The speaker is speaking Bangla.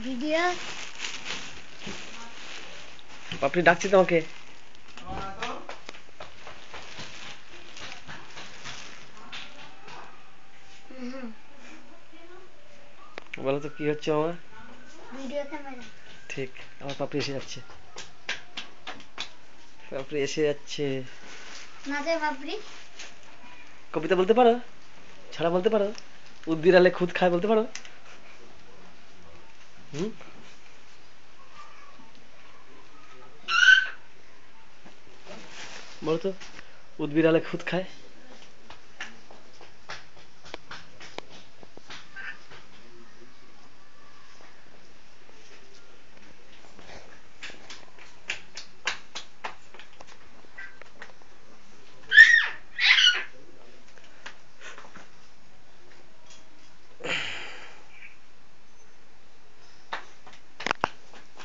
ভিডিও পাপড়ি ডাকছি তোমাকে। বলো তো কি হচ্ছে আমার? Video camera. ঠিক, আমার পাপড়ি এসে যাচ্ছে, পাপড়ি এসে যাচ্ছে। নাচে পাপড়ি। কবিতা বলতে পারো? ছড়া বলতে পারো? উদ্ভিদ আলে খুদ খায় বলতে পারো? হুম, বলো তো, উদ্ভিদ আলে খুদ খায়।